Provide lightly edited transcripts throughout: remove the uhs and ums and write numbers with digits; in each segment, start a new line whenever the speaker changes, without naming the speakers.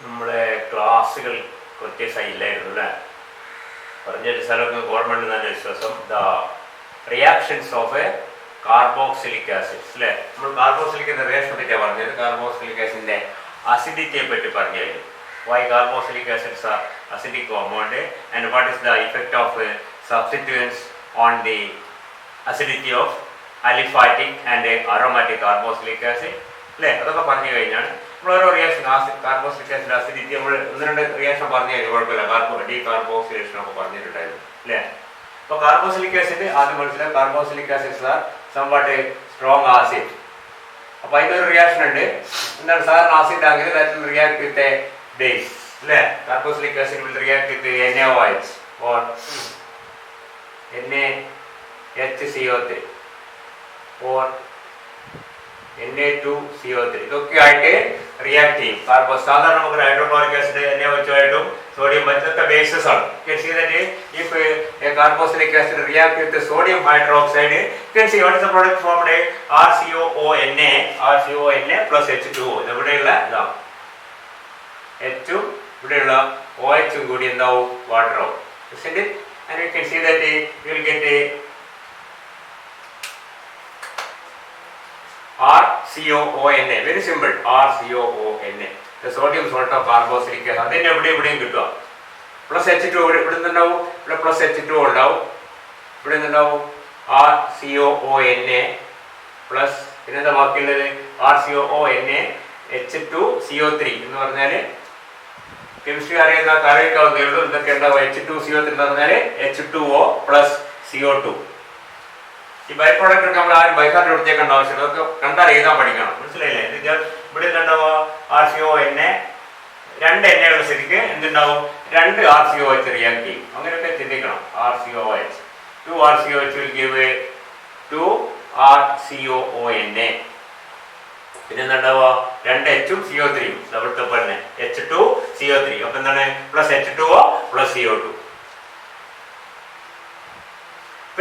നമ്മളെ ക്ലാസ്സുകൾ കൃത്യമായില്ലായിരുന്നു അല്ലേ? പറഞ്ഞിട്ട് സ്ഥലമൊക്കെ ഗവൺമെന്റ് നല്ല വിശ്വാസം. The reactions of a carboxylic acids അല്ലേ? നമ്മൾ കാർബോക്സിലിക് എന്ന റിയാക്ഷനെ പറ്റിയാണ് പറഞ്ഞത്. കാർബോക്സിലിക് ആസിഡിന്റെ അസിഡിറ്റിയെ പറ്റി പറഞ്ഞു കഴിഞ്ഞു. Why carboxylic acids are acidic compound and what is the effect of substituents on the acidity of aliphatic and aromatic carboxylic acid അല്ലേ? അതൊക്കെ പറഞ്ഞു കഴിഞ്ഞാണ് നമ്മൾ ഓരോ റിയാക്ഷൻ കാർബോക്സിലിക് ആസിഡ് അസിഡിറ്റി നമ്മൾ ഒന്ന് രണ്ട് റിയാക്ഷൻ പറഞ്ഞു കഴിഞ്ഞാൽ കുഴപ്പമില്ല. ഡി കാർബോക്സിലേഷൻ ഒക്കെ പറഞ്ഞിട്ടുണ്ടായിരുന്നു അല്ലേ? അപ്പോൾ കാർബോക്സിലിക് ആസിഡ് ആദ്യം മനസ്സിലായി. Carboxylic acids are somewhat strong acid. അപ്പോൾ അതിനൊരു റിയാക്ഷൻ ഉണ്ട്. എന്താണ് സാധാരണ ആസിഡ് ആണെങ്കിൽ that will react with a base അല്ലേ? Carboxylic acid will react with NaOH or NaHCO3 or Na2CO3 ഇതൊക്കെ ആയിട്ട് റിയാക്ട് ചെയ്യും. സാധാരണ നമുക്ക് ഹൈഡ്രോക്ലോറിക് ആസിഡ് NaOH ആയിട്ടും സോഡിയം ഇതൊക്കെ ബേസസ് ആണ്. You can see that if a carboxylic acid react with the sodium hydroxide, you can see what is the product formed? RCOONA plus H2O. ഇവിടെയുള്ള ഇതാണ് H ഇവിടെയുള്ള OH കൂടി എന്താവും water ആവും. Isn't it? And you can see that you will get a RCOONA. Very simple. RCOONA. The sodium salt of carboxylic acid. അതിന് എവിടെയും കിട്ടുക. Plus H2 ഇവിടെ നിന്നുണ്ടാവും. ഇവിടെ പ്ലസ് H2 ഉണ്ടാവും. ഇവിടെ നിന്നുണ്ടാവും RCOONA പ്ലസ് പിന്നെന്താ ബാക്കിയുള്ളത് RCOONA H2CO3 എന്ന് പറഞ്ഞാൽ കെമിസ്ട്രി അറിയുന്ന അറിയിക്കാവുന്നേ ഉള്ളൂ. ഇതൊക്കെ ഉണ്ടാവും H2CO3 എന്ന് പറഞ്ഞാൽ H2O പ്ലസ് CO2. ഈ ബൈ പ്രോഡക്റ്റ് ഒക്കെ നമ്മൾ ആരും ബൈക്കാർട്ട് കൊടുത്തേക്കേണ്ട ആവശ്യമില്ല. അതൊക്കെ കണ്ടാൽ എഴുതാൻ പഠിക്കണം. മനസ്സിലായില്ലേ? ഇവിടെ എന്തുണ്ടാവുക RCONA രണ്ട് എണ്ണയുള്ള സ്ഥിതിക്ക് എന്തുണ്ടാവും? രണ്ട് RCOH റിയാക്ട് ചെയ്യും. അങ്ങനെയൊക്കെ ചിന്തിക്കണം. RCOH 2 RCOH will give 2 RCOONA. പിന്നെ എന്താണ്ടാവുക? രണ്ട് H ഉം CO3 ഉം ഇവിടുത്തെ പോലെ H2CO3. അപ്പൊ എന്താണ്? Plus H2O plus CO2.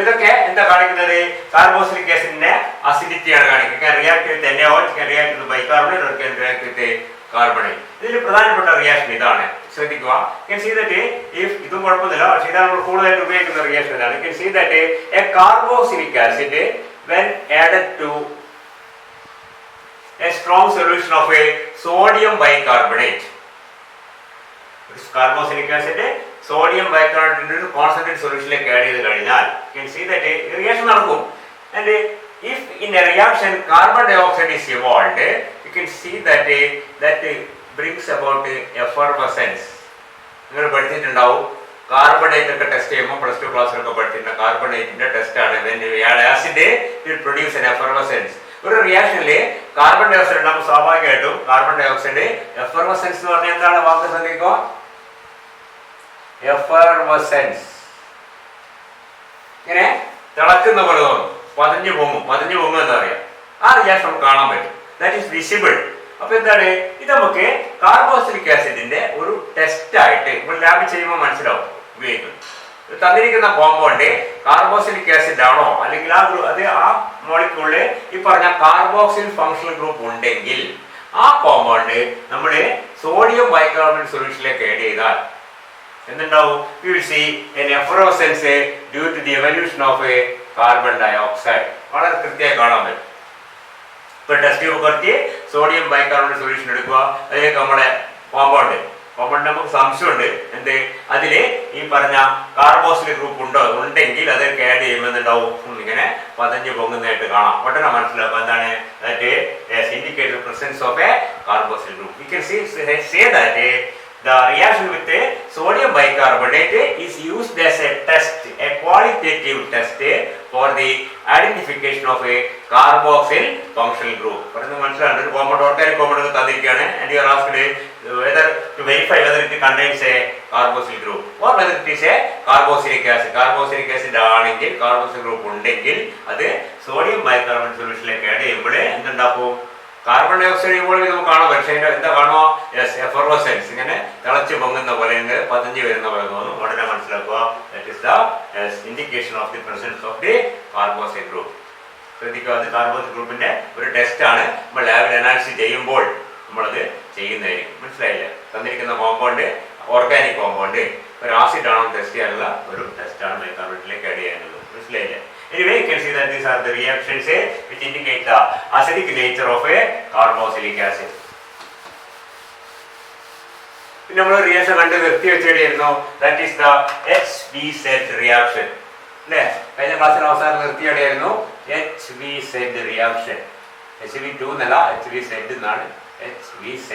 ഇതൊക്കെ എന്താ കാണിക്കുന്നത്? കാർബോക്സിലിക് ആസിഡിന്റെ അസിഡിറ്റിയാണ് കാണിക്കുന്നത്. React with NaOH, react with bicarbonate, react with carbonate. ഇതിൽ പ്രധാനപ്പെട്ട റിയാക്ഷൻ ഇതാണ്. ശ്രദ്ധിക്കുക. ഇതും കുഴപ്പമൊന്നുമില്ല. പക്ഷെ ഇതാണ് നമ്മൾ കൂടുതലായിട്ട് ഉപയോഗിക്കുന്ന റിയാക്ഷൻ ഇതാണ്. You can see that a carboxylic acid when added to a strong solution of a sodium bicarbonate. Carboxylic acid sodium bicarbonate concentrate സൊല്യൂഷനിലേക്ക് ആഡ് ചെയ്ത് കഴിഞ്ഞാൽ you can see that reaction നടക്കും. And if in a reaction carbon dioxide is evolved, you can see that brings about effervescence. നിങ്ങൾ പഠിച്ചിട്ടുണ്ടാവും. Carbonate ഒക്കെ test ചെയ്യുമ്പോൾ plus 2 ക്ലാസ്സിലൊക്കെ പഠിച്ചിട്ടുണ്ട്. കാർബണേറ്റിന്റെ test ആണ്. Acid will produce an effervescence. ഒരു റിയാക്ഷനിൽ കാർബൺ ഡൈ ഓക്സൈഡ് ഉണ്ടാകുമ്പോൾ സ്വാഭാവികമായിട്ടും കാർബൺ ഡൈ ഓക്സൈഡ് എഫർവസൻസ് എന്ന് പറഞ്ഞാൽ എന്താണ് വാക്ക് ശ്രദ്ധിക്കുക? എഫർവസൻസ് ഇങ്ങനെ തിളക്കുന്ന പോലെ തോന്നും. പതിഞ്ഞു പൊങ്ങും എന്താ പറയാ? ആ റിയാക്ഷൻ നമുക്ക് കാണാൻ പറ്റും. That is visible. അപ്പൊ എന്താണ് ഇത്? നമുക്ക് കാർബോക്സിലിക് ആസിഡിന്റെ ഒരു ടെസ്റ്റ് ആയിട്ട് ഇപ്പോൾ ലാബ് ചെയ്യുമ്പോൾ മനസ്സിലാവും ഉപയോഗിക്കും. തന്നിരിക്കുന്ന കോമ്പൗണ്ട് കാർബോക്സിലിക് ആസിഡ് ആണോ അല്ലെങ്കിൽ ആ മോളിക്യൂളില് ഈ പറഞ്ഞ കാർബോക്സിൽ ഫങ്ഷണൽ ഗ്രൂപ്പ് ഉണ്ടെങ്കിൽ ആ കോമ്പൗണ്ട് നമ്മുടെ സോഡിയം ബൈകാർബണേറ്റ് സൊല്യൂഷനിലേക്ക് ആഡ് ചെയ്താൽ എന്തുണ്ടാവും? You will see an effervescence due to the evolution of a carbon dioxide. വളരെ കൃത്യമായി കാണാൻ പറ്റും. ഇപ്പൊ ടെസ്റ്റ് ട്യൂബ് കുറച്ച് സോഡിയം ബൈകാർബണേറ്റ് സൊല്യൂഷൻ എടുക്കുക. അതിലേക്ക് നമ്മുടെ കോമ്പൗണ്ട് നമുക്ക് സംശയമുണ്ട്. എന്ത്? അതില് ഈ പറഞ്ഞ കാർബോക്സിലിക് ഗ്രൂപ്പ് ഉണ്ടെങ്കിൽ അതൊക്കെ ആഡ് ചെയ്യുമ്പോണ്ടാവും ഇങ്ങനെ പതഞ്ഞു പൊങ്ങുന്നതായിട്ട് കാണാം. ഉടനെ മനസ്സിലാക്കും എന്താണ്? Indicate the presence of a carboxylic group. You can say that the reaction with a sodium bicarbonate is used as a test, a qualitative test for the identification of a carboxyl functional group. പറയുന്നത് മനസ്സിലാണ്ട് ഒരു compound organic compound തന്നിരിക്കുകയാണ്. and you are asked whether to verify whether it contains a carboxyl group or whether it is a carboxylic acid. carboxylic acid ആണെങ്കിൽ carboxyl group ഉണ്ടെങ്കിൽ അത് sodium bicarbonate സൊല്യൂഷനിലേക്ക് add ചെയ്യുമ്പോൾ എന്തുണ്ടാക്കും? Carbon dye oxide evolve നമുക്ക് കാണാൻ. പക്ഷേ എന്താ കാണുമോ? Effervescence ഇങ്ങനെ തിളച്ച് പൊങ്ങുന്ന പോലെ പതിഞ്ഞു വരുന്ന പോലെ തോന്നും. ഉടനെ മനസ്സിലാക്കുക that is the indication of the presence of the carboxyl group. ശ്രദ്ധിക്കുക. അത് കാർബോക്സിൽ ഗ്രൂപ്പിന്റെ ഒരു ടെസ്റ്റ് ആണ്. നമ്മൾ ലാബിൽ അനാലിസിസ് ചെയ്യുമ്പോൾ നമ്മളത് ചെയ്യുന്നതായിരിക്കും. മനസ്സിലായില്ലേ? തന്നിരിക്കുന്ന കോമ്പൗണ്ട് ഓർഗാനിക് കോമ്പൗണ്ട് ഒരു ആസിഡ് ആണോ ടെസ്റ്റ് ചെയ്യാനുള്ള ഒരു ടെസ്റ്റാണ് ബൈകാർബണേറ്റിലേക്ക് ആഡ് ചെയ്യാനുള്ളത്. മനസ്സിലായില്ലേ? Anyway, you can see that these are the reactions which indicate the acidic nature of a carboxylic acid. പിന്നെ നമ്മൾ റിയാക്ഷൻ കണ്ട് നിർത്തി വെച്ചിട്ടായിരുന്നു, that is the HVZ reaction അല്ലേ? കഴിഞ്ഞ ക്ലാസ്സിൽ അവസാനം നിർത്തിയായിരുന്നു HVZ റിയാക്ഷൻ. HV2 എന്നല്ല, HVZ എന്നാണ്. HVZ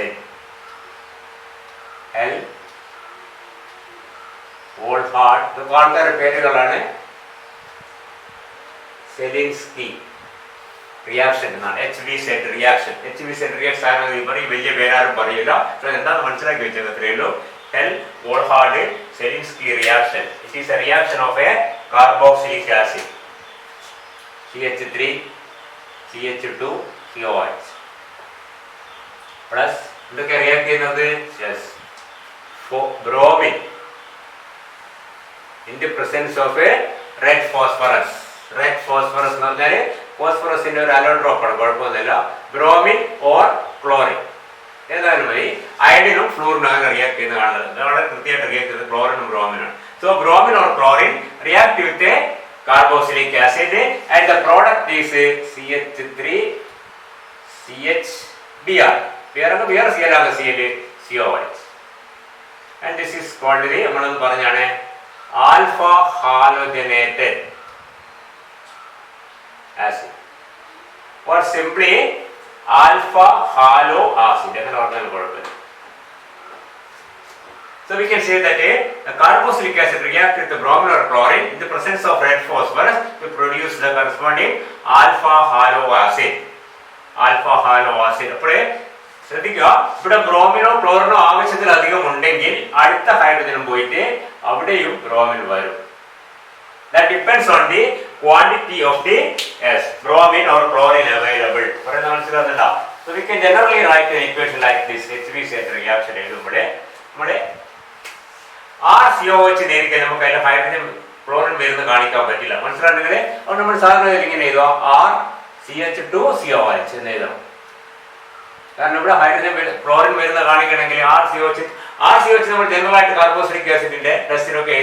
L വോൾഹാർഡ്, ഇതൊക്കെ ആൾക്കാരുടെ പേരുകളാണ്. സെലിൻസ്കി റിയാക്ഷൻ എന്നാണ് HVZ റിയാക്ഷൻ. HVZ റിയാക്ഷൻ ആണെന്ന് പറയും, വലിയ പേരാരും പറയില്ല. പക്ഷെ എന്താണെന്ന് മനസ്സിലാക്കി വെച്ചത് അത്രയേ ഉള്ളൂ. L Volhard Zelinsky reaction. It is a reaction of a carboxylic acid CH3 CH2 COH plus എന്തൊക്കെ റിയാക്ട് ചെയ്യുന്നത്? Bromine in the presence of a red phosphorus. Red phosphorus എന്ന് പറഞ്ഞാൽ ഫോസ്ഫറസിന്റെ ഒരു അലോഡ്രോപ്പാണ്, കുഴപ്പമൊന്നുമില്ല. ബ്രോമിൻ ഓർ ക്ലോറിൻ ഏതായാലും മതി. അയഡിനും ഫ്ലൂറിനും അങ്ങനെ റിയാക്ട് ചെയ്യുന്ന കാണുന്നത് വളരെ കൃത്യമായിട്ട് റിയാക്ട് ചെയ്യുന്നത് ക്ലോറിനും ബ്രോമിനാണ്. So bromine or chlorine react with a carboxylic acid and the product is CH3 CHBr. Br Cl ആണ് Cl COH and this is called the നമ്മളൊന്ന് പറഞ്ഞാണ് alpha halogenated acid or simply alpha halo acid. അങ്ങനെ പറഞ്ഞാൽ കുഴപ്പമില്ല. So we can say that a carboxylic acid reacts with the bromine or chlorine in the presence of red phosphorus to produce the corresponding alpha halo acid. Alpha halo acid. അപ്പോൾ ശ്രദ്ധിക്കുക, ഇവിടെ ബ്രോമിനോ ക്ലോറിനോ ആവശ്യത്തിലധികം ഉണ്ടെങ്കിൽ അടുത്ത ഹൈഡ്രജനും പോയിട്ട് അവിടെയും ബ്രോമിൻ വരും. That depends on the quantity of the bromine or chlorine available. പറയുന്നത് മനസ്സിലാകുന്നുണ്ടോ? So we can generally write an equation like this. HVZ reaction എഴുതുമ്പോൾ നമ്മുടെ RCOH നേരിട്ട് നമുക്ക് അതിന്റെ ഹൈഡ്രജൻ ക്ലോറിൻ വരുന്ന കാണിക്കാൻ പറ്റില്ല. മനസ്സിലാണെങ്കിൽ അപ്പോൾ നമ്മൾ സാധാരണ ഇങ്ങനെ എഴുതുക RCH2 COH എന്ന് എഴുതണം. കാരണം ഇവിടെ ഹൈഡ്രജൻ ക്ലോറിൻ വരുന്ന കാണിക്കണമെങ്കിൽ RCOH നമ്മൾ ജനറൽ ആയിട്ട് കാർബോക്സിലിക് ആസിഡിന്റെ ടെസ്റ്റിനൊക്കെ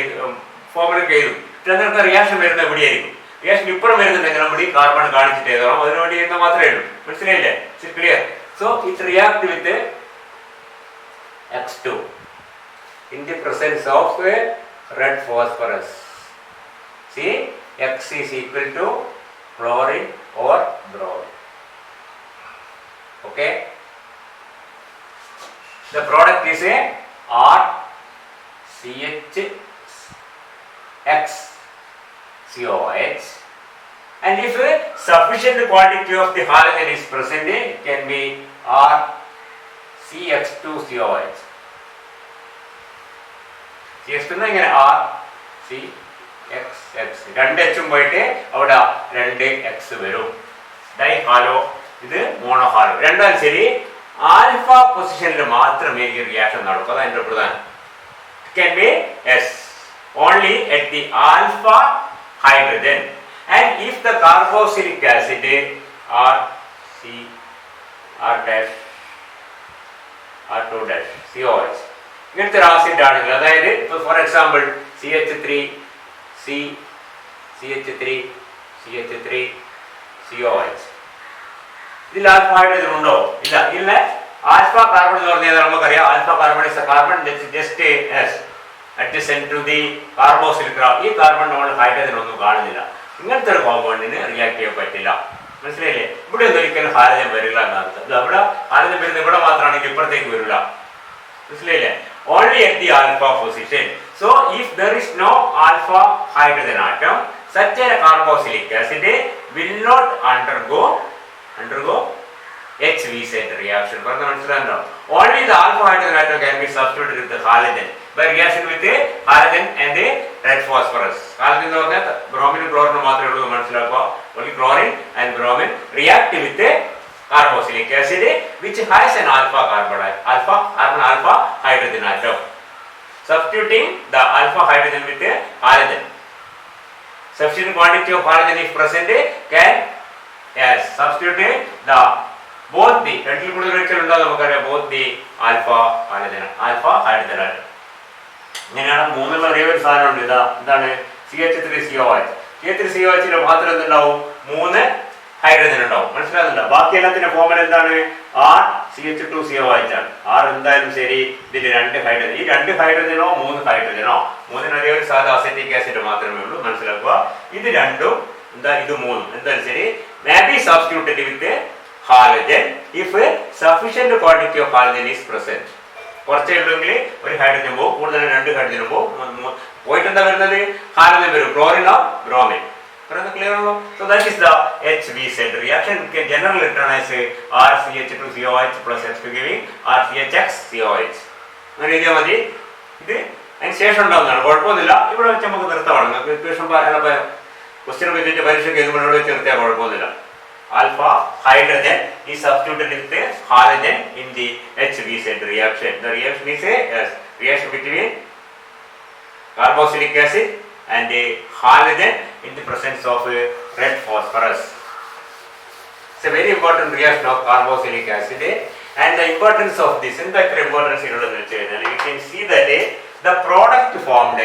ഫോമിലൊക്കെ എഴുതും. പക്ഷെ അതിനൊക്കെ റിയാക്ഷൻ വരുന്നത് എവിടെയായിരിക്കും? റിയാക്ഷൻ ഇപ്പോഴും വരുന്നുണ്ടെങ്കിൽ നമ്മൾ ഈ കാർബൺ കാണിച്ചിട്ട് എഴുതണം. അതിനുവേണ്ടി എഴുതുന്ന മാത്രമേ ഉള്ളൂ. മനസ്സിലായില്ലേ? Clear? So it react with X2 in the presence of red phosphorus. See, X is equal to chlorine or bromine. Okay, the product is a RCHX COH, and if a sufficient quantity of the halogen is present, it can be RCH2 COH. ഇങ്ങനെ RCXX രണ്ട് എച്ചും പോയിട്ട് അവിടെ 2X വരും. Dye hello, ഇത് mono hello. രണ്ടാലും ശരി, alpha പൊസിഷനിൽ മാത്രമേ ഈ റിയാക്ഷൻ നടക്കൂ. അതാണ് എൻ്റെ പ്രധാനം. It can be S only at the alpha hydrogen, and if the carboxylic acid R2-COH ഇങ്ങനത്തെ ഒരു ആസിഡ് ആണെങ്കിൽ, അതായത് ഇപ്പോൾ ഫോർ എക്സാമ്പിൾ CH3 COH, ഇതിൽ ആൽഫ ഹൈഡ്രജൻ ഉണ്ടോ? ഇല്ല. ഇല്ല. ആൽഫ കാർബൺ എന്ന് പറഞ്ഞാൽ നമുക്കറിയാം, alpha carbon is A carbon just adjacent to the carboxylic group. ഈ കാർബൺ നമ്മൾ ഹൈഡ്രജൻ ഒന്നും കാണുന്നില്ല. ഇങ്ങനത്തെ ഒരു കോമ്പൗണ്ടിന് റിയാക്ട് ചെയ്യാൻ പറ്റില്ല. മനസ്സിലായില്ലേ? ഇവിടെ ഒന്നും ഒരിക്കലും ഹാലജൻ വരില്ല എന്നർത്ഥം. അവിടെ ഹാലജൻ വരുന്നത് ഇവിടെ മാത്രമാണെങ്കിൽ ഇപ്പുറത്തേക്ക് വരില്ല. മനസ്സിലായില്ലേ? Only at the alpha position. So if there is no alpha hydrogen atom, such a carboxylic acid will not undergo HVZ reaction. Only the alpha hydrogen atom can be substituted with the halogen by reaction with the halogen and the red phosphorus. Halogen എന്ന് പറഞ്ഞാൽ ബ്രോമിനും ക്ലോറിനും മാത്രമേ ഉള്ളൂ മനസ്സിലാക്കുക. Only chlorine and bromine react with the carboxylic acid which has an alpha hydrogen atom. Substituting the alpha hydrogen with a halogen. Sufficient quantity of halogen if present can substitute both the രണ്ടിൽ കൂടുതൽ ഒരിക്കലുണ്ടോ നമുക്കറിയാം both the alpha halogen ഇങ്ങനെയാണ് മൂന്നുള്ള ഒരേ ഒരു സാധനമുണ്ട്. എന്താണ് CH3COH. CH3COH മാത്രം എന്തുണ്ടാവും 3 ഹൈഡ്രജൻ ഉണ്ടാവും. മനസ്സിലാകുന്നുണ്ടോ? ബാക്കി എല്ലാത്തിന്റെ ഫോർമുല എന്താണ്? RCH2COH ആണ്. R എന്തായാലും ശരി. ഇതിൽ 2 ഹൈഡ്രജൻ, ഈ 2 ഹൈഡ്രജനോ 3 ഹൈഡ്രജനോ, 3 ഒരേ ഒരു സാധാ അസറ്റിക് ആസിഡ് മാത്രമേ ഉള്ളൂ. മനസ്സിലാക്കുക. ഇത് രണ്ടും എന്താ, ഇത് 3 എന്തായാലും ശരി may be substituted with halogen if sufficient quantity of halogen is present. കുറച്ചേ ഉള്ളെങ്കിൽ ഒരു ഹൈഡ്രജൻ പോകും, കൂടുതൽ 2 ഹൈഡ്രജൻ പോകും. പോയിട്ട് എന്താ വരുന്നത്? ഹാലജൻ വരും, ക്ലോറിനോ bromine. Clear? So that is the HVZ reaction. Can generally written as RCH2COH plus H2 giving RCHX-COH. അങ്ങനെ എഴുതിയാൽ മതി. ഇത് അതിന് ശേഷം ഉണ്ടാകുന്നതാണ്, കുഴപ്പമൊന്നുമില്ല. ഇവിടെ വെച്ച് നമുക്ക് നിർത്തമാണ്. ഇക്വേഷൻ ക്വസ്റ്റ്യൻ വെച്ചിട്ട് പരീക്ഷയ്ക്ക് എഴുതുമ്പോൾ വെച്ച് നിർത്തിയാൽ കുഴപ്പമൊന്നുമില്ല. Alpha hydrogen is substituted with halogen in the HVZ reaction. The reaction is a reaction between carboxylic acid and a halogen in the presence of red phosphorus. It's a very important reaction of carboxylic acid, and the importance of this in the importance you can see that the product formed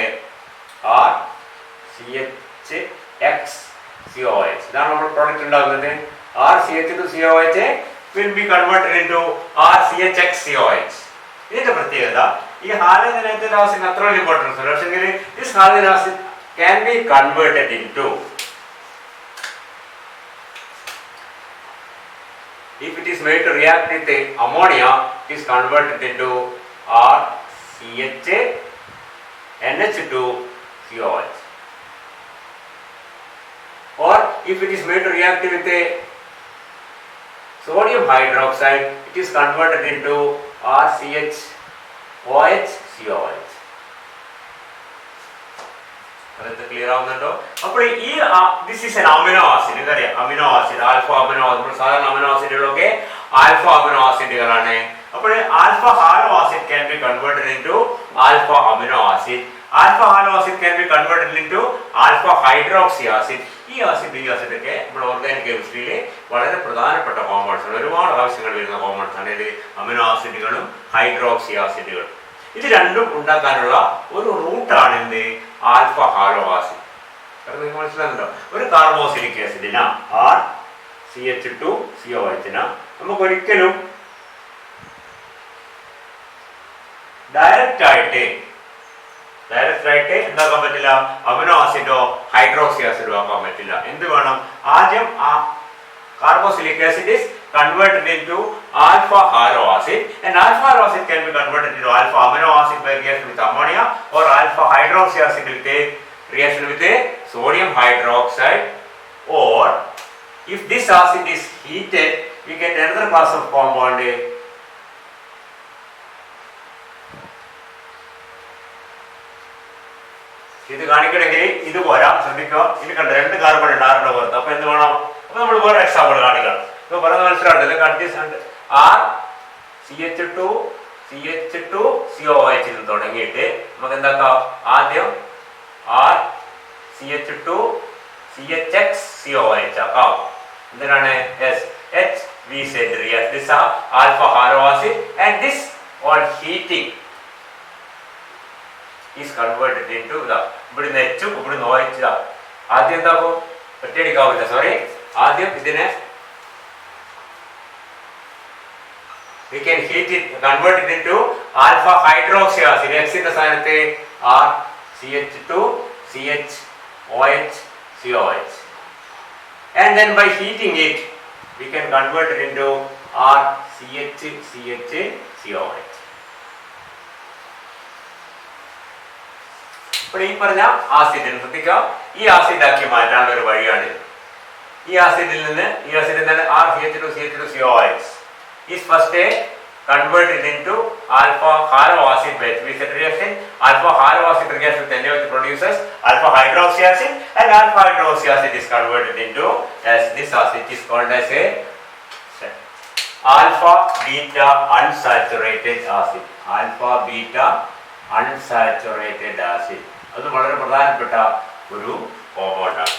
are CHX-COH. Now our product ഉണ്ടാകുന്നത് RCH2COH will be converted into RCHX-COH. ഇതിന്റെ പ്രത്യേകത ഈ ഹാലജനേറ്റഡ് acid അത്ര importance ഉണ്ട്. പക്ഷെങ്കിൽ this halogen acid can be converted into, if it is made to react with ammonia, it is converted into RCH-NH2COH. Or if it is made to react with sodium hydroxide, it is converted into RCH-OH-COH. Clear ആവുന്നുണ്ടോ? അപ്പോൾ ഈ this is an amino acid. എന്തറിയാം? Amino acid, alpha amino acid. സാധാരണ amino ആസിഡുകളൊക്കെ alpha amino ആസിഡുകളാണ്. അപ്പോൾ alpha halo acid can be converted into alpha amino acid. Alpha halo acid can be converted into alpha hydroxy acid. ഈ ആസിഡൊക്കെ നമ്മുടെ organic കെമിസ്ട്രിയിൽ വളരെ പ്രധാനപ്പെട്ട കോമ്പൗണ്ട്സ് ആണ്. ഒരുപാട് ആവശ്യങ്ങൾ വരുന്ന കോമ്പൗണ്ട്സ് ആണ് ഇത് അമിനോ ആസിഡുകളും ഹൈഡ്രോക്സി ആസിഡുകളും. ഇത് രണ്ടും ഉണ്ടാക്കാനുള്ള ഒരു റൂട്ടാണ് എന്ത്? Alpha halo acid. നിങ്ങൾക്ക് മനസ്സിലാകുന്നുണ്ടോ? ഒരു കാർബോക്സിലിക് ആസിഡിന RCH2COH നമുക്ക് ഒരിക്കലും ഡയറക്റ്റ് ആയിട്ട് എന്താക്കാൻ പറ്റില്ല? അമിനോ ആസിഡോ ഹൈഡ്രോക്സി ആസിഡോ ആക്കാൻ പറ്റില്ല. എന്ത് വേണം? ആദ്യം ആ carboxylic acid is converted into alpha halo acid, and alpha halo acid can be converted into alpha amino acid by reaction with ammonia, or alpha hydroxy acid with a reaction with a sodium hydroxide, or if this acid is heated, we get another class of compound. ഇത് കാണിക്കണമെങ്കിൽ ഇത് പോരാ, ശ്രദ്ധിക്കുക. ഇത് കണ്ട 2 carbon ഉണ്ട് ആറിന്റെ പുറത്ത്. അപ്പൊ എന്ത് വേണം? അപ്പൊ നമ്മൾ വേറെ എക്സാമ്പിൾ കാണിക്കണം. ഇപ്പൊ പറയുന്നത് മനസ്സിലാവുന്നുണ്ട്. RCH2COH തുടങ്ങിയിട്ട് നമുക്ക് എന്താക്കാം? ആദ്യം RCH2CHX-COH ആക്കാം. എന്തിനാണ്? HVZ reaction. This are alpha halo acid, and this on heating is converted into the ഇവിടുന്ന് H ഇവിടുന്ന് OH. ആദ്യം എന്താക്കും? ഒറ്റയടിക്കാവില്ല, സോറി. ആദ്യം ഇതിനെ we can heat it, convert it into alpha hydroxy acid. X ന്റെ സ്ഥാനത്ത് RCH2CHOH, and then by heating it we can convert it into RCHCHCOH. ഇപ്പോൾ ഈ പറഞ്ഞ ആസിഡിന് ശ്രദ്ധിക്കുക, ഈ ആസിഡ് ആക്കി മാറ്റാനുള്ള ഒരു വഴിയാണ്. ഈ ആസിഡിൽ നിന്ന് RCH2CH2COH is first converted into alpha halo acid by HVZ reaction. Alpha halo acid reaction with NaOH produces alpha hydroxy acid, and alpha hydroxy acid is converted into, as this acid is called as a alpha beta unsaturated acid. Alpha beta unsaturated acid. അത് വളരെ പ്രധാനപ്പെട്ട ഒരു കോമ്പൗണ്ടാണ്.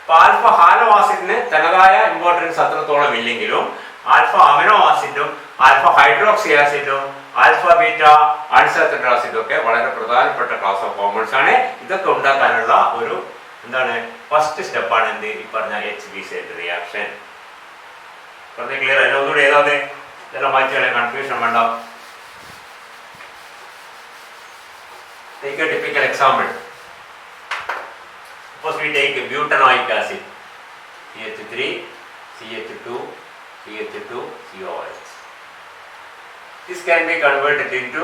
അപ്പോൾ alpha hello ആസിഡിന് തനതായ importance അത്രത്തോളം ഇല്ലെങ്കിലും alpha amino acid alpha hydroxy ആസിഡും alpha beta unsaturated ആസിഡും ഒക്കെ വളരെ പ്രധാനപ്പെട്ട ക്ലാസ് ഓഫ് കോമ്പൗണ്ട്സ് ആണ്. ഇതൊക്കെ ഉണ്ടാക്കാനുള്ള ഒരു എന്താണ് ഫസ്റ്റ് സ്റ്റെപ്പാണ് എന്ത് ഈ പറഞ്ഞ HBZ റിയാക്ഷൻ. പറഞ്ഞ ക്ലിയർ? അതിന് ഒന്നുകൂടി ഏതാതെ ഇതെല്ലാം മാറ്റിയാലേ കൺഫ്യൂഷൻ വേണ്ട. Take a typical example. Suppose we take butanoic acid, CH3, CH2, CH2, COH. This can be converted into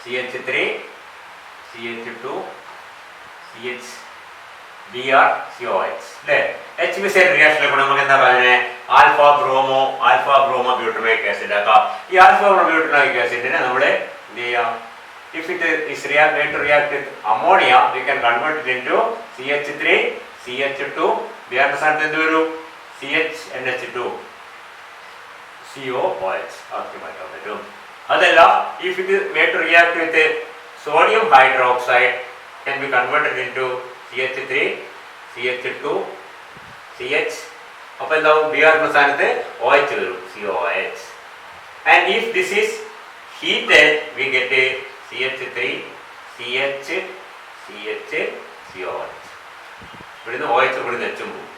CH3, CH2, CHBr, COH. HBZ റിയാക്ഷനിലെ കൂടെ നമുക്ക് എന്താ പറയുന്നത്? ആൽഫ ബ്രോമോ ബ്യൂട്ടനോയിക് ആസിഡ് ആക്കാം. ഈ ആൽഫ ബ്രോമോ ബ്യൂട്ടനോയിക് ആസിഡിനെ നമ്മൾ എന്ത് ചെയ്യാം? If it is going to react with ammonia, we can convert it into CH3, CH2. We understand എന്ത് വരും? CHNH2, COOH ആക്കി മാറ്റാൻ പറ്റും. അതല്ല, if it is going to react with sodium hydroxide, can be converted into CH3, CH2, CH. അപ്പോൾ എന്താവും? Br എന്ന സ്ഥാനത്ത് OH വരും, COOH. And if this is heated, we get a CH3, CH, CH, COH. ഇവിടുന്ന് OH ഇവിടുന്ന് H പോകും.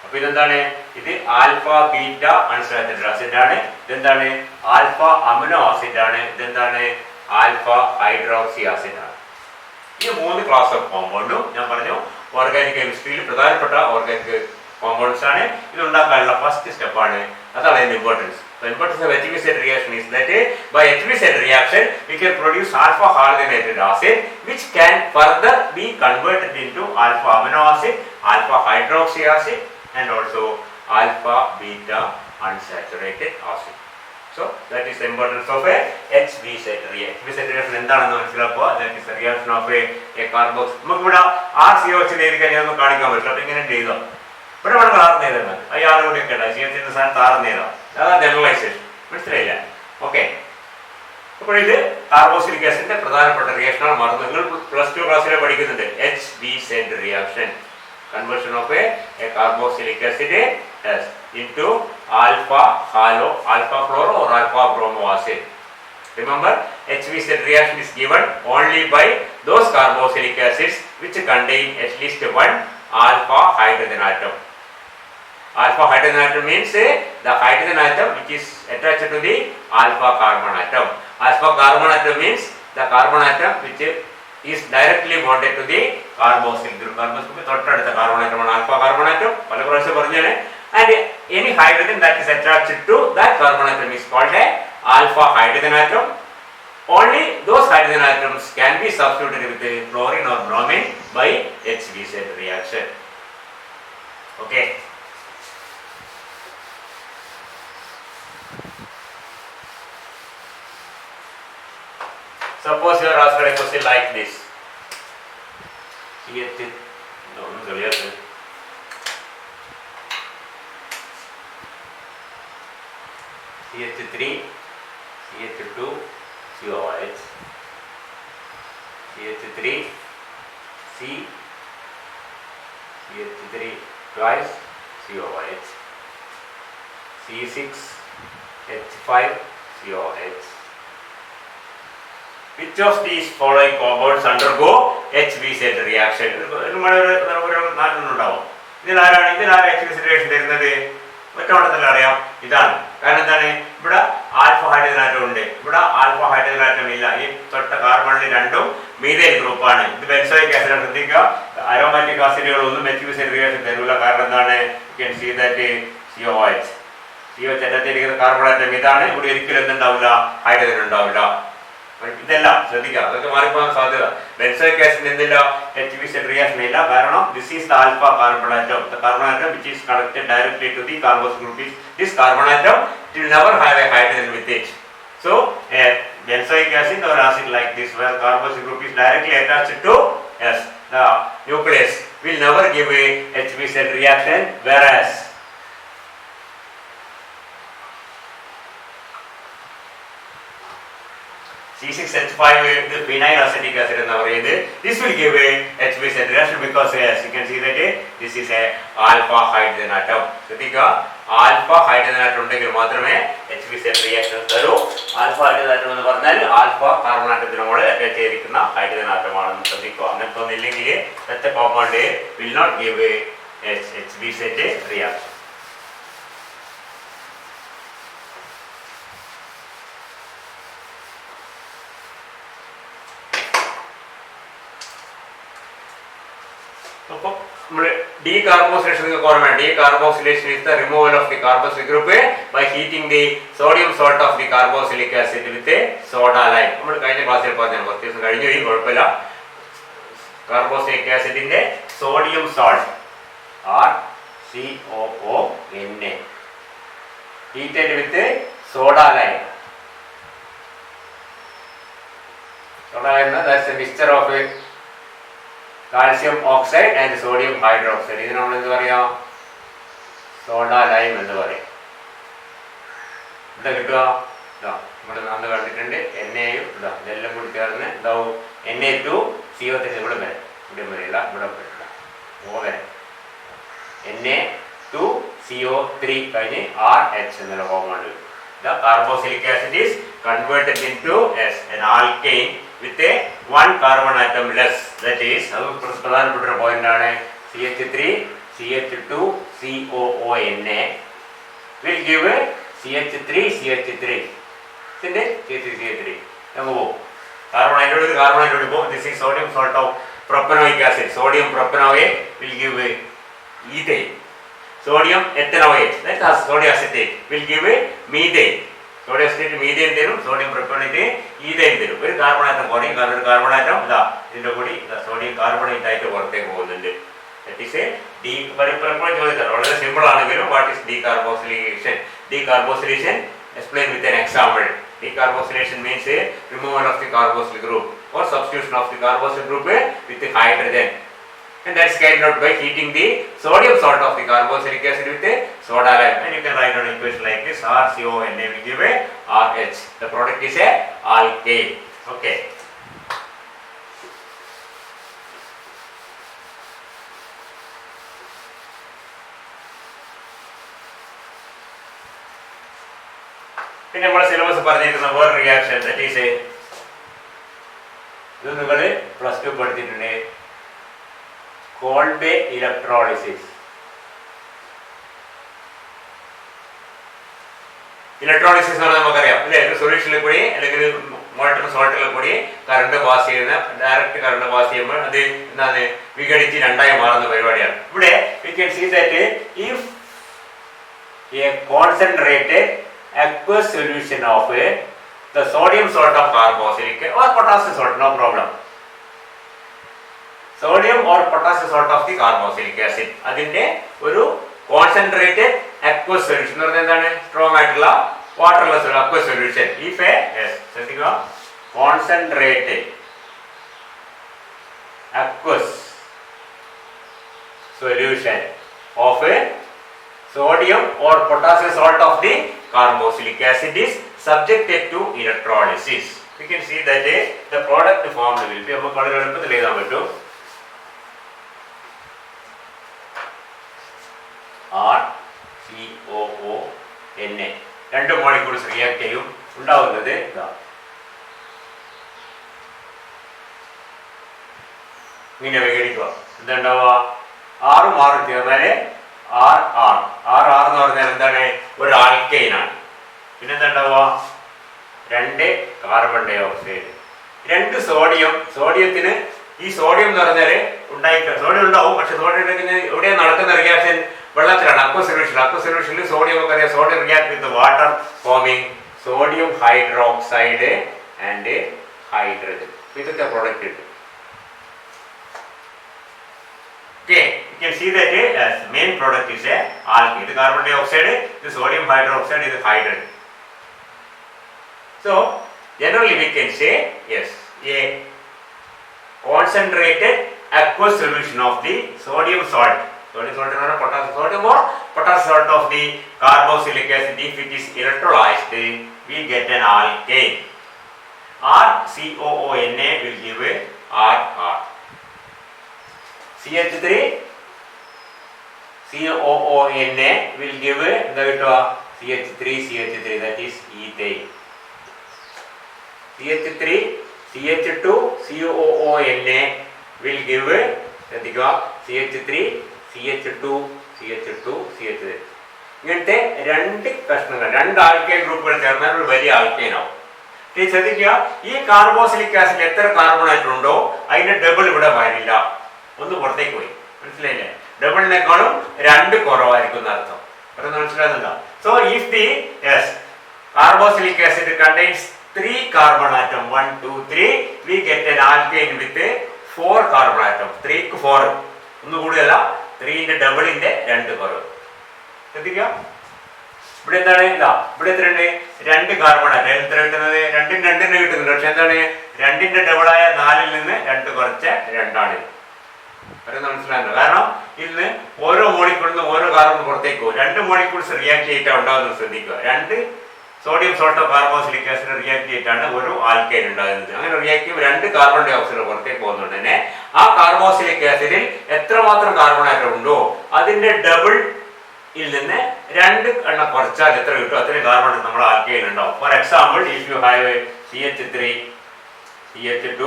അപ്പൊ ഇതെന്താണ്? ഇത് ആൽഫ ബീറ്റ അൺസാച്ചുറേറ്റഡ് ആസിഡ് ആണ്. ഇതെന്താണ്? ആൽഫ അമിനോ ആസിഡ് ആണ്. ഇതെന്താണ്? ആൽഫ ഹൈഡ്രോക്സി ആസിഡ് ആണ്. ഈ മൂന്ന് ക്ലാസ് ഓഫ് കോമ്പൗണ്ടും ഞാൻ പറഞ്ഞു ഓർഗാനിക് കെമിസ്ട്രിയിൽ പ്രധാനപ്പെട്ട ഓർഗാനിക് കോമ്പൗണ്ട്സ് ആണ്. ഇത് ഉണ്ടാക്കാനുള്ള ഫസ്റ്റ് സ്റ്റെപ്പാണ്. അതാണ് അതിന്റെ importance. The importance of HBZ reaction is that by HBZ reaction we can produce alpha halogenated acid which can further be converted into alpha amino acid, alpha hydroxy acid and also alpha beta unsaturated acid. So that is the importance of a HBZ reaction. HBZ reaction എന്താണെന്ന് മനസ്സിലാക്കുക. That is the reaction of a carbox. നമുക്ക് ഇവിടെ RCOH നെ എഴുതി കഴിഞ്ഞാൽ ഒന്ന് കാണിക്കാൻ പറ്റില്ല. അപ്പോൾ ഇങ്ങനെ എഴുതാം. ഇവിടെ ഇവിടെ ആറ് നേരം ഈ ആറ് കൂടി ഒക്കെ ഉണ്ടാവും. CH സ്ഥാനത്ത് ആറ് നേരം. അതാണ് ജനറലൈസേഷൻ. മനസ്സിലായില്ല? ഓക്കെ. അപ്പോൾ ഇത് കാർബോക്സിലിക് ആസിഡിന്റെ പ്രധാനപ്പെട്ട റിയാക്ഷനാണ്. മറന്നു, നിങ്ങൾ +2 ക്ലാസ്സിലെ പഠിക്കുന്നുണ്ട്. HBZ reaction, conversion of a carboxylic acid into alpha fluoro or alpha bromo acid. Remember, HBZ reaction is given only by those carboxylic acids which contain at least one alpha hydrogen atom. Alpha hydrogen atom means the hydrogen atom which is attached to the alpha carbon atom. Alpha carbon atom means the carbon atom which is directly bonded to the carboxylic group. Carboxylic തൊട്ടടുത്ത carbon atom ആണ് alpha carbon atom. പല പ്രാവശ്യം പറഞ്ഞാണ്. And any hydrogen that is attached to that carbon atom is called a alpha hydrogen atom. Only those hydrogen atoms can be substituted with chlorine or bromine by HBZ reaction. Okay. Suppose you are asked a question like this. CH3, CH2, COH, CH3, C, CH3 twice, COH, C6, H5, COH. Which of these following compounds undergo HBZ reaction? നാലെണ്ണുണ്ടാവും. ഇതിലാരാണ് HBZ reaction തരുന്നത്? ഒറ്റവട്ടത്തിൽ അറിയാം. ഇതാണ്. കാരണം എന്താണ്? ഇവിടെ alpha hydrogen atom ഉണ്ട്, ഇവിടെ alpha hydrogen atom ഇല്ല. ഈ തൊട്ട കാർബണിൽ രണ്ടും മീഥൈൽ ഗ്രൂപ്പാണ്. ഇത് ബെൻസോയിക് ആസിഡ്. ശ്രദ്ധിക്കുക, അരോമാറ്റിക് ആസിഡുകളൊന്നും HBZ റിയാക്ഷൻ തരില്ല. കാരണം എന്താണ്? You can see that COH അറ്റത്തിരിക്കുന്ന കാർബൺ ആറ്റം ഇതാണ്. ഇവിടെ ഒരിക്കലും എന്തുണ്ടാവില്ല? ഹൈഡ്രജൻ ഉണ്ടാവില്ല. ഇതെല്ലാം ശ്രദ്ധിക്കുക, അതൊക്കെ മാറിപ്പോകാൻ സാധ്യത. ബെൻസോയിക് ആസിഡ് എന്തില്ല? HBZ റിയാക്ഷൻ ഇല്ല. കാരണം this is the alpha carbon atom. The carbon atom which is connected directly to the carboxyl group is this carbon atom. It will never have a hydrogen with it. So a benzoic acid or acid like this where carboxyl group is directly attached to the nucleus will never give a HBZ reaction, whereas C6H5 ഇത് phenyl acetic acid എന്ന് പറയുന്നത്. This will give a HBZ reaction because as you can see that this is a alpha hydrogen atom. ശ്രദ്ധിക്കുക, alpha hydrogen atom ഉണ്ടെങ്കിൽ മാത്രമേ HBZ reaction തരൂ. Alpha hydrogen atom എന്ന് പറഞ്ഞാൽ alpha carbon ആറ്റത്തിനോട് attach ചെയ്തിരിക്കുന്ന hydrogen ആറ്റമാണെന്ന് ശ്രദ്ധിക്കുക. അങ്ങനത്തെ ഒന്നില്ലെങ്കിൽ such a compound will not give a HBZ reaction. Decarboxylation is the removal of the carboxylic group by heating the sodium salt of the carboxylic acid with a soda lime. നമ്മൾ കഴിഞ്ഞ ക്ലാസ്സിൽ പറഞ്ഞു, കുറച്ച് ദിവസം കഴിഞ്ഞു ഈ കുഴപ്പമില്ല. കാർബോക്സിലിക് ആസിഡിന്റെ sodium salt RCOONA heated with a soda lime. Soda lime, that's a mixture of a calcium oxide and sodium hydroxide. ഇത് നമ്മൾ എന്ത് പറയാം? സോഡ ലൈം എന്ന് പറയും. എന്താ കിട്ടുക? ഇതാ ഇവിടെ നമ്മൾ കണ്ടിട്ടുണ്ട്. എണ്ണയും ഇതാ ഇതെല്ലാം കൂടി ചേർന്ന് എന്താവും? Na2CO3 ഇവിടെ വരെ, ഇവിടെ വരെയില്ല, ഇവിടെ വരില്ല, ഓ വരെ Na2CO3 കഴിഞ്ഞ് RH എന്നുള്ള കോമ്പൗണ്ട് വരും. The carboxylic acid is converted into an alkane with a one carbon atom less. That is, അത് പ്രധാനപ്പെട്ട പോയിന്റ് ആണ്. CH3 CH2 COONA will give CH3 CH3 ഇതിന്റെ CH3 നമുക്ക് പോകും. കാർബൺ അതിനോട് കാർബൺ അതിനോട് പോകും. This is sodium salt of propanoic acid. Sodium propanoate will give ethane. Sodium ethanoate, that is sodium acetate, will give methane. Sodium acetate methane തരും, sodium propionate ethane തരും. ഒരു carbon atom കുറയും, കാരണം ഒരു carbon atom ഇതാ ഇതിന്റെ കൂടി sodium carbonate ആയിട്ട് പുറത്തേക്ക് പോകുന്നുണ്ട്. ദാറ്റ് ഈസ് പലപ്പോഴും ചോദിക്കാറ്, വളരെ സിമ്പിൾ ആണെങ്കിലും what is decarboxylation? Decarboxylation, explain with an example. Decarboxylation means a removal of the carboxyl group or substitution of the carboxyl group with the hydrogen. And that is carried out by heating the sodium salt of the carboxylic acid with a soda lime. And you can write down equation like this: RCONA will give a RH. The product is a alkane. Okay. പിന്നെ നമ്മുടെ syllabus പറഞ്ഞിരിക്കുന്ന വേറെ reaction, that is ഇത് നിങ്ങൾ plus two പഠിച്ചിട്ടുണ്ട്. Kolbe electrolysis. Electrolysis എന്ന് പറഞ്ഞാൽ നമുക്കറിയാം അല്ലെ, ഒരു സൊല്യൂഷനിൽ കൂടി അല്ലെങ്കിൽ മോൾട്ടൺ സോൾട്ടിൽ കൂടി കറണ്ട് പാസ് ചെയ്യുന്ന, ഡയറക്റ്റ് കറണ്ട് പാസ് ചെയ്യുമ്പോൾ അത് എന്താണ് വിഘടിച്ച് രണ്ടായി മാറുന്ന പരിപാടിയാണ്. ഇവിടെ we can see that if a concentrated aqueous solution of the sodium salt of carboxylic or potassium salt, no problem, sodium or potassium salt of the carboxylic acid, അതിന്റെ ഒരു concentrated aqueous solution എന്ന് പറഞ്ഞാൽ എന്താണ്? Strong ആയിട്ടുള്ള waterless aqueous solution. If a ശ്രദ്ധിക്കുക, concentrated aqueous solution of a sodium or potassium salt of the carboxylic acid is subjected to electrolysis. We can see that the product formed will be, നമുക്ക് വളരെ എളുപ്പത്തിൽ എഴുതാൻ പറ്റും, RCOONA. രണ്ട് molecules react ചെയ്യും, ഉണ്ടാവുന്നത് ഇങ്ങനെ വിഘടിക്കുക. എന്തുണ്ടാവുക? ആറും ആറും ചേർന്നാല് RR എന്ന് പറഞ്ഞാൽ എന്താണ്? ഒരു ആൽക്കൈനാണ്. പിന്നെന്താ ഉണ്ടാവുക? 2 കാർബൺ ഡൈ ഓക്സൈഡ്, 2 സോഡിയം. സോഡിയത്തിന് ഈ സോഡിയം എന്ന് പറഞ്ഞാൽ സോഡിയം ഉണ്ടാവും, പക്ഷെ സോഡിയം എവിടെയാണ് നടക്കുന്ന റിയാക്ഷൻ? വെള്ളത്തിലാണ്, അക്വ സൊല്യൂഷൻ. അക്വ സൊല്യൂഷനിൽ സോഡിയം ഒക്കെ അറിയാം, sodium react with water forming sodium hydroxide and hydrogen. ഇതൊക്കെ പ്രോഡക്റ്റ് കിട്ടും. Okay, you can see that as main product is a alkene. The carbon dioxide, the sodium hydroxide is hydrogen. So generally we can say yes, a concentrated aqueous solution of the sodium salt. Sodium salt or potassium sodium or potassium salt of the carboxylic acid, if it is electrolyzed, we get an alkane. RCOONA will give RR. CH3 COONA will give എന്താ കിട്ടുക CH3 that is ethane. CH3 CH2 COONA will give ശ്രദ്ധിക്കുക CH3 CH2 CH3. ഇങ്ങനത്തെ രണ്ട് കഷ്ണങ്ങൾ, രണ്ട് alkyne ഗ്രൂപ്പുകൾ ചേർന്നാൽ ഒരു വലിയ ആൽക്കൈൻ ആവും. ശ്രദ്ധിക്കുക, ഈ കാർബോക്സിലിക് ആസിഡ് എത്ര കാർബൺ ആറ്റം ഉണ്ടോ അതിന്റെ ഡബിൾ ഇവിടെ വരില്ല, ഒന്ന് പുറത്തേക്ക് പോയി. മനസ്സിലായില്ലേ? ഡബിളിനേക്കാളും 2 കുറവായിരിക്കും എന്നർത്ഥം. മനസ്സിലാകുന്നുണ്ടോ? So if the carboxylic acid contains 3 carbon atom 1 2 3 we get an alkane with 4 carbon atom. 3 ക്ക് 4 ഒന്നുകൂടിയല്ല, 3 ന്റെ ഡബിളിന്റെ 2 കുറവ്. ശ്രദ്ധിക്കുക, ഇവിടെ എന്താണ് ഇവിടെ എത്രയുണ്ട്? 2 കാർബൺ ആറ്റം. എത്ര കിട്ടുന്നത്? 2 കിട്ടുന്നുണ്ട്. പക്ഷെ എന്താണ് 2ന്റെ ഡബിളായ 4ൽ നിന്ന് 2 കുറച്ച 2 ആണ്. മനസ്സിലാകുന്നത്? കാരണം ഇന്ന് ഓരോ മോളിക്കൂളിൽ ഓരോ കാർബൺ പുറത്തേക്ക് പോകും. 2 മോളിക്യൂൾസ് റിയാക്ട് ചെയ്തിട്ടാണ് ഉണ്ടാകുന്നത്. ശ്രദ്ധിക്കുക, 2 സോഡിയം സോൾട്ടോ കാർബോക്സിലിക് ആസിഡ് റിയാക്ട് ചെയ്തിട്ടാണ് ഒരു ആൽക്കൈൻ ഉണ്ടാകുന്നത്. അങ്ങനെ റിയാക്ട് ചെയ്യുമ്പോൾ 2 കാർബൺ ഡൈ ഓക്സൈഡ് പുറത്തേക്ക് പോകുന്നുണ്ട് തന്നെ ആ കാർബോക്സിലിക് ആസിഡിൽ എത്രമാത്രം കാർബൺ ആറ്റം ഉണ്ടോ അതിന്റെ ഡബിൾ ിൽ നിന്ന് 2 എണ്ണം കുറച്ചാൽ എത്ര കിട്ടും അത്രയും കാർബൺ നമ്മൾ ആൽക്കൈൻ ഉണ്ടാവും. For example, if you have CH3 CH2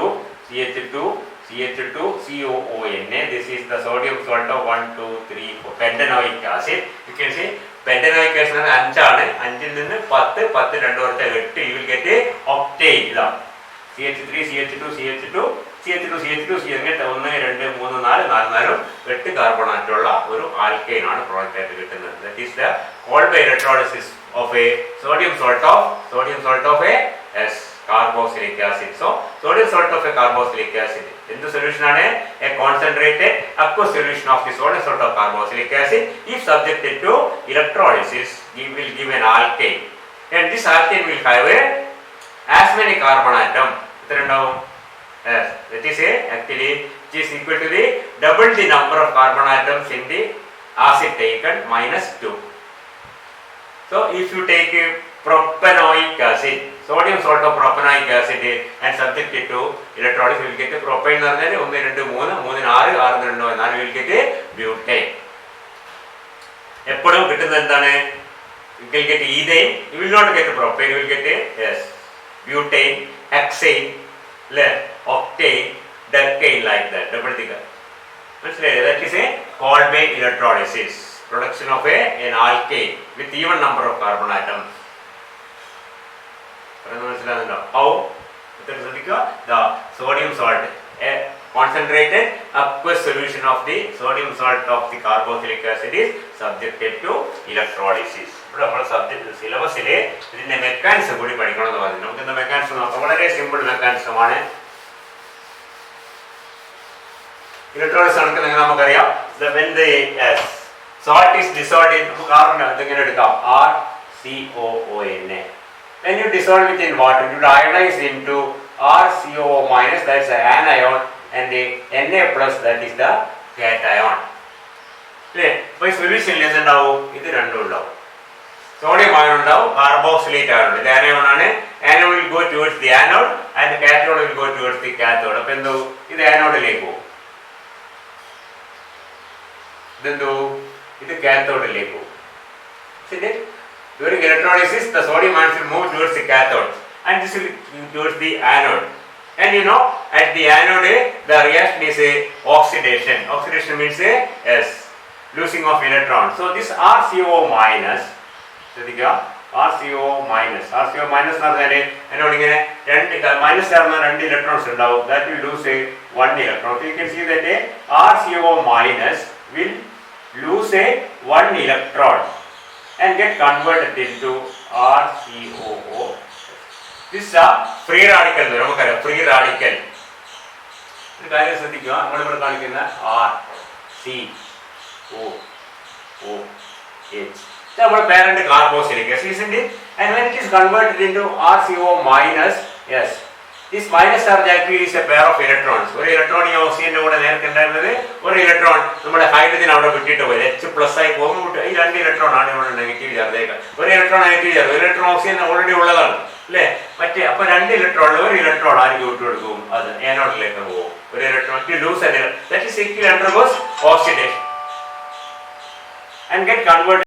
COONA, this is the sodium salt of 1 2 3 4 pentanoic acid. You can see pentanoic acid 5 ആണ്. 5ൽ നിന്ന് 10 10 2 കുറച്ചാൽ 8. You will get octane. ഇതാണ് CH3 CH2 എന്നിട്ട് 1 2 3 4 4 8 കാർബൺ ആറ്റമുള്ള ഒരു ആൽക്കൈൻ ആണ് product ആയിട്ട് കിട്ടുന്നത്. That is the called by electrolysis of a sodium salt of a carboxylic acid. So sodium salt of a carboxylic acid എന്ത് സൊല്യൂഷൻ ആണ്? A concentrated aqueous solution of the sodium salt of carboxylic acid if subjected to electrolysis will give an alkane, and this alkane will have as many carbon atom. എത്ര ഉണ്ടാവും? That is actually it is equal to the double the number of carbon atoms in the acid taken minus 2. So if you take propanoic acid, sodium salt of propanoic acid and subject it to electrolysis, you will get propane എന്ന് പറഞ്ഞാൽ 1 2 3 3 6 6 2 4 will get butane. എപ്പോഴും കിട്ടുന്നത് എന്താണ്? You will get ethane, you will not get propane, you will get butane, hexane, octane, decane, like that, double figure. That is called by electrolysis, production of an alkane with even number of carbon atoms. How? The sodium salt, a concentrated aqueous solution of the sodium salt of the carboxylic acid is subjected to electrolysis. സിലബസിൽ ഇതിന്റെ mechanism കൂടി പഠിക്കണമെന്ന് പറഞ്ഞു. നമുക്ക് ഇന്ന് mechanism നോക്കാം. വളരെ simple mechanism ആണ്. ഇലക്ട്രോളിസിസ് നടക്കുന്നത് നമുക്കറിയാം. When the salt is dissolved in carbon, എന്തെങ്കിലും എടുക്കാം, RCOONA. When you dissolve it in water, you ionize into RCOO minus, that is the anion, and the Na plus, that is the cation. അപ്പോൾ ഈ സൊല്യൂഷനിൽ എന്തുണ്ടാവും? ഇത് രണ്ടും ഉണ്ടാവും. Sodium ion ഉണ്ടാവും, കാർബോക്സിലേറ്റ് അയോൺ ഉണ്ട്. ഇത് ആനയോൺ ആണ്. Anion will go towards the anode and cathode will go towards the cathode. അപ്പോൾ എന്തോ ഇത് ആനോഡിലേക്ക് പോകും, ഇതെന്തോ ഇത് കാത്തോഡിലേക്ക് പോകും. ശരി, during electrolysis the sodium ions will move towards the cathode and this will towards the anode, and you know at the anode the reaction is a oxidation. Oxidation means losing of electrons. So this RCO minus, RCO minus എന്ന് പറഞ്ഞാൽ എന്നോട് ഇങ്ങനെ 2 minus ചേർന്ന 2 electrons ഉണ്ടാവും. that will lose 1 electron. So you can see that RCO minus will lose 1 electron and get converted into RCOO. This is a free radical. നമുക്കറിയാം free radical. ഒരു കാര്യം ശ്രദ്ധിക്കുക, നമ്മളിവിടെ കാണിക്കുന്ന RCOOH, our parent carboxylic acid, isn't it? And when it is converted into RCO minus, this minus charge actually is a pair of electrons. ഒരു electron ഈ ഓക്സിജന്റെ കൂടെ നേരത്തെ ഉണ്ടായിരുന്നത്, ഒരു ഇലക്ട്രോൺ നമ്മുടെ ഹൈഡ്രജൻ അവിടെ വിട്ടിട്ട് പോയി H പ്ലസ് ആയി പോകുമ്പോൾ ഈ 2 ഇലക്ട്രോൺ ആണ് ഇവിടെ നെഗറ്റീവ് ചാർജ്. ഒരു ഇലക്ട്രോൺ നെഗറ്റീവ് ചാർജ്, ഒരു ഇലക്ട്രോൺ ഓക്സിജൻ ഓൾറെഡി ഉള്ളതാണ് അല്ലേ? മറ്റേ അപ്പൊ 2 ഇലക്ട്രോണിൽ 1 ഇലക്ട്രോൺ ആർക്ക് വിട്ടു കൊടുക്കും? അത് ആനോഡിലേക്ക് പോകും. 1 electron to lose an electron, that is equal undergoes oxidation and get converted